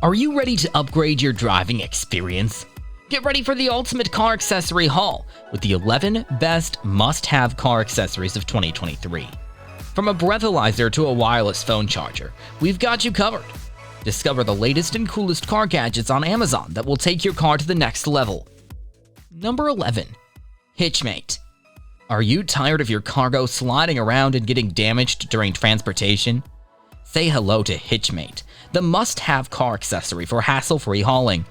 Are you ready to upgrade your driving experience? Get ready for the ultimate car accessory haul with the 11 best must-have car accessories of 2023. From a breathalyzer to a wireless phone charger, we've got you covered. Discover the latest and coolest car gadgets on Amazon that will take your car to the next level. Number 11. HitchMate. Are you tired of your cargo sliding around and getting damaged during transportation? Say hello to HitchMate, the must-have car accessory for hassle-free hauling.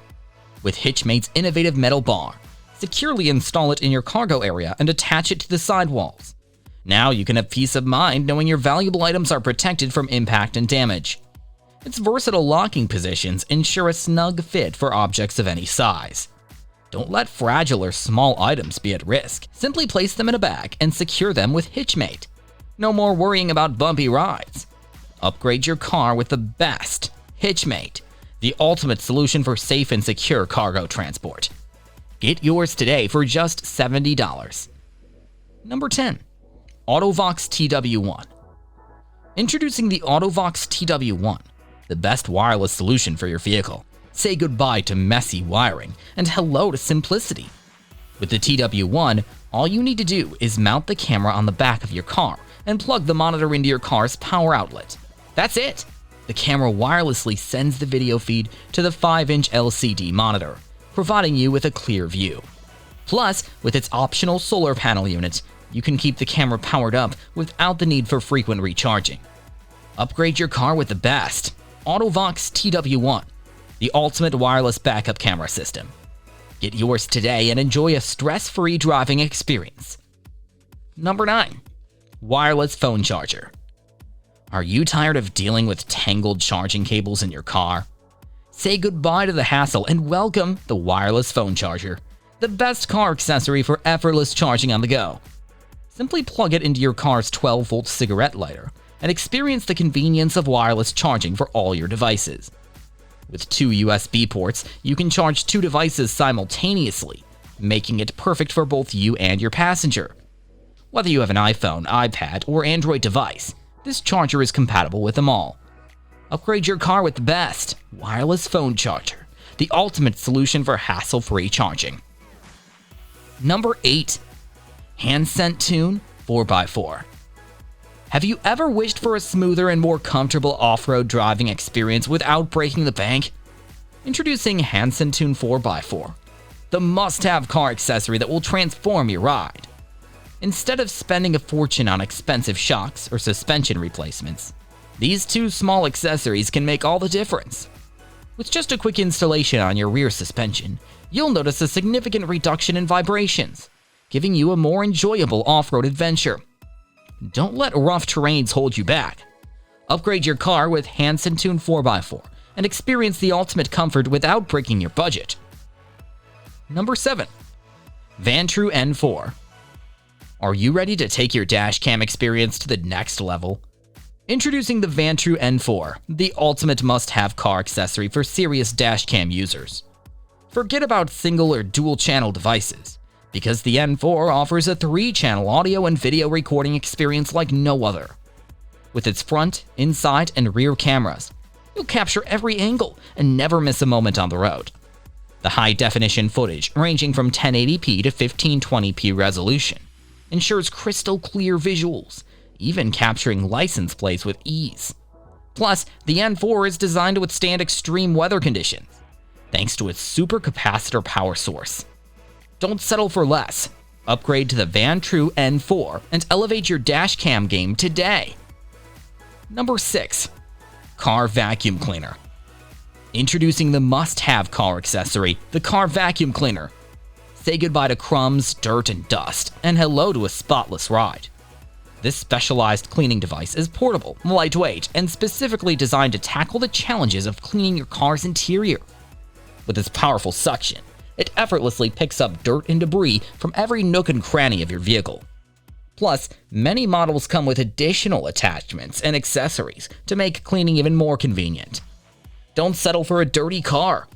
With HitchMate's innovative metal bar, securely install it in your cargo area and attach it to the sidewalls. Now you can have peace of mind knowing your valuable items are protected from impact and damage. Its versatile locking positions ensure a snug fit for objects of any size. Don't let fragile or small items be at risk. Simply place them in a bag and secure them with HitchMate. No more worrying about bumpy rides. Upgrade your car with the best HitchMate, the ultimate solution for safe and secure cargo transport. Get yours today for just $70. Number 10. Autovox TW1. Introducing the Autovox TW1, the best wireless solution for your vehicle. Say goodbye to messy wiring and hello to simplicity. With the TW1, all you need to do is mount the camera on the back of your car and plug the monitor into your car's power outlet. That's it! The camera wirelessly sends the video feed to the 5-inch LCD monitor, providing you with a clear view. Plus, with its optional solar panel unit, you can keep the camera powered up without the need for frequent recharging. Upgrade your car with the best Autovox TW1, the ultimate wireless backup camera system. Get yours today and enjoy a stress-free driving experience. Number 9. Wireless phone charger. Are you tired of dealing with tangled charging cables in your car? Say goodbye to the hassle and welcome the wireless phone charger, the best car accessory for effortless charging on the go. Simply plug it into your car's 12-volt cigarette lighter and experience the convenience of wireless charging for all your devices. With 2 USB ports, you can charge 2 devices simultaneously, making it perfect for both you and your passenger. Whether you have an iPhone, iPad, or Android device, this charger is compatible with them all. Upgrade your car with the best wireless phone charger, the ultimate solution for hassle-free charging. Number 8. HANSSENTUNE 4x4. Have you ever wished for a smoother and more comfortable off-road driving experience without breaking the bank? Introducing HANSSENTUNE 4x4, the must-have car accessory that will transform your ride. Instead of spending a fortune on expensive shocks or suspension replacements, these 2 small accessories can make all the difference. With just a quick installation on your rear suspension, you'll notice a significant reduction in vibrations, giving you a more enjoyable off-road adventure. Don't let rough terrains hold you back. Upgrade your car with HANSSENTUNE 4x4 and experience the ultimate comfort without breaking your budget. Number 7. Vantrue N4. Are you ready to take your dashcam experience to the next level? Introducing the Vantrue N4, the ultimate must-have car accessory for serious dashcam users. Forget about single or dual-channel devices, because the N4 offers a 3-channel audio and video recording experience like no other. With its front, inside, and rear cameras, you'll capture every angle and never miss a moment on the road. The high-definition footage, ranging from 1080p to 1520p resolution, ensures crystal clear visuals, even capturing license plates with ease. Plus, the N4 is designed to withstand extreme weather conditions, thanks to its supercapacitor power source. Don't settle for less. Upgrade to the Vantrue N4 and elevate your dashcam game today. Number 6. Car Vacuum Cleaner. Introducing the must-have car accessory, the car vacuum cleaner. Say goodbye to crumbs, dirt, and dust, and hello to a spotless ride. This specialized cleaning device is portable, lightweight, and specifically designed to tackle the challenges of cleaning your car's interior. With its powerful suction, it effortlessly picks up dirt and debris from every nook and cranny of your vehicle. Plus, many models come with additional attachments and accessories to make cleaning even more convenient. Don't settle for a dirty car.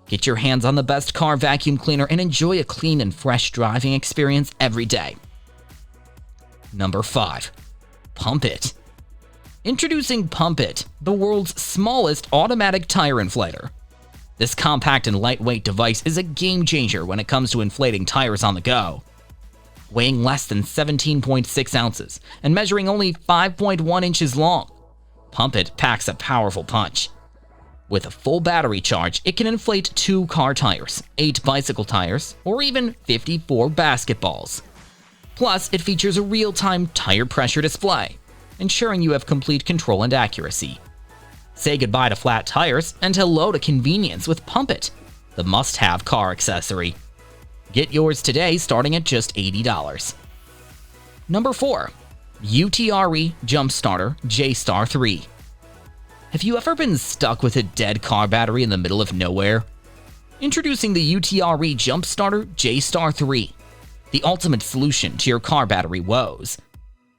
Get your hands on the best car vacuum cleaner and enjoy a clean and fresh driving experience every day. Number 5. PUMPIT. Introducing PUMPIT, the world's smallest automatic tire inflator. This compact and lightweight device is a game changer when it comes to inflating tires on the go. Weighing less than 17.6 ounces and measuring only 5.1 inches long, PUMPIT packs a powerful punch. With a full battery charge, it can inflate 2 car tires, 8 bicycle tires, or even 54 basketballs. Plus, it features a real-time tire pressure display, ensuring you have complete control and accuracy. Say goodbye to flat tires and hello to convenience with PUMPIT, the must-have car accessory. Get yours today starting at just $80. Number 4. UTRE Jumpstarter J-Star 3. Have you ever been stuck with a dead car battery in the middle of nowhere? Introducing the UTRE Jumpstarter J-Star 3, the ultimate solution to your car battery woes.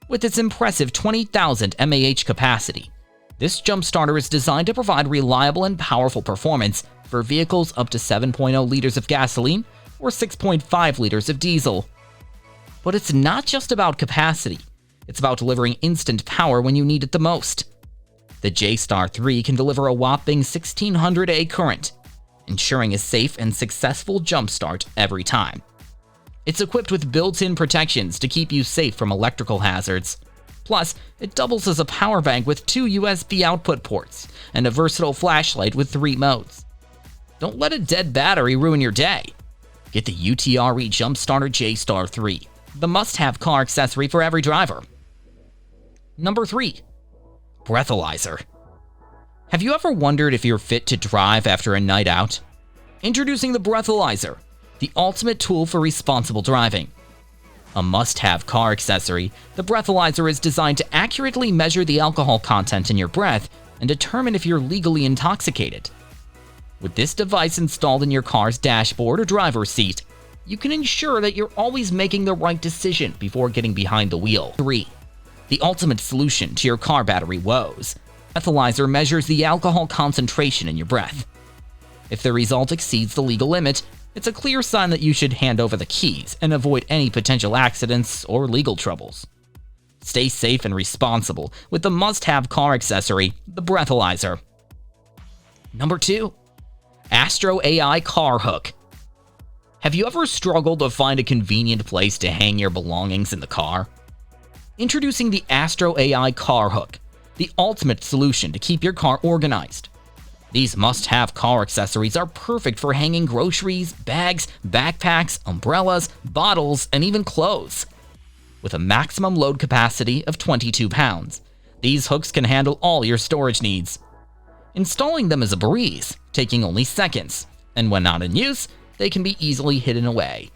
With its impressive 20,000 mAh capacity, this Jumpstarter is designed to provide reliable and powerful performance for vehicles up to 7.0 liters of gasoline or 6.5 liters of diesel. But it's not just about capacity, it's about delivering instant power when you need it the most. The J-Star 3 can deliver a whopping 1600 A current, ensuring a safe and successful jumpstart every time. It's equipped with built-in protections to keep you safe from electrical hazards. Plus, it doubles as a power bank with 2 USB output ports and a versatile flashlight with 3 modes. Don't let a dead battery ruin your day. Get the UTRE Jumpstarter J-Star 3, the must-have car accessory for every driver. Number 3. Breathalyzer. Have you ever wondered if you're fit to drive after a night out? Introducing the Breathalyzer, the ultimate tool for responsible driving. A must-have car accessory, the Breathalyzer is designed to accurately measure the alcohol content in your breath and determine if you're legally intoxicated. With this device installed in your car's dashboard or driver's seat, you can ensure that you're always making the right decision before getting behind the wheel. 3. The ultimate solution to your car battery woes. Breathalyzer measures the alcohol concentration in your breath. If the result exceeds the legal limit, it's a clear sign that you should hand over the keys and avoid any potential accidents or legal troubles. Stay safe and responsible with the must-have car accessory, the Breathalyzer. Number 2. AstroAI Car Hook. Have you ever struggled to find a convenient place to hang your belongings in the car? Introducing the AstroAI Car Hook, the ultimate solution to keep your car organized. These must-have car accessories are perfect for hanging groceries, bags, backpacks, umbrellas, bottles, and even clothes. With a maximum load capacity of 22 pounds, these hooks can handle all your storage needs. Installing them is a breeze, taking only seconds, and when not in use, they can be easily hidden away.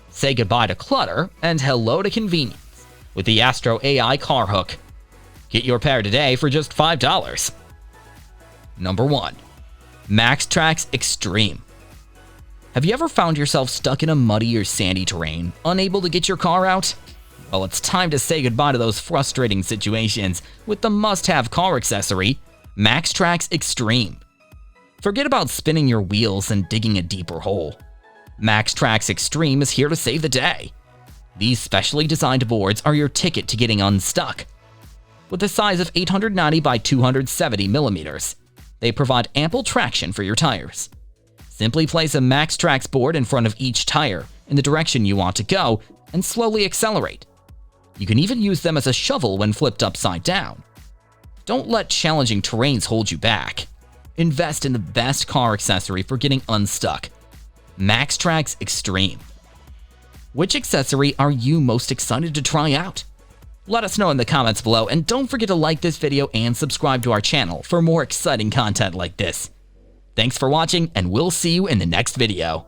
Say goodbye to clutter and hello to convenience with the AstroAI Car Hook. Get your pair today for just $5. Number 1. Maxtracks Extreme. Have you ever found yourself stuck in a muddy or sandy terrain, unable to get your car out? Well, it's time to say goodbye to those frustrating situations with the must-have car accessory, Maxtracks Extreme. Forget about spinning your wheels and digging a deeper hole. Maxtracks Extreme is here to save the day. These specially designed boards are your ticket to getting unstuck. With a size of 890 by 270 millimeters, they provide ample traction for your tires. Simply place a Maxtracks board in front of each tire in the direction you want to go and slowly accelerate. You can even use them as a shovel when flipped upside down. Don't let challenging terrains hold you back. Invest in the best car accessory for getting unstuck, Maxtracks Extreme. Which accessory are you most excited to try out? Let us know in the comments below, and don't forget to like this video and subscribe to our channel for more exciting content like this. Thanks for watching, and we'll see you in the next video.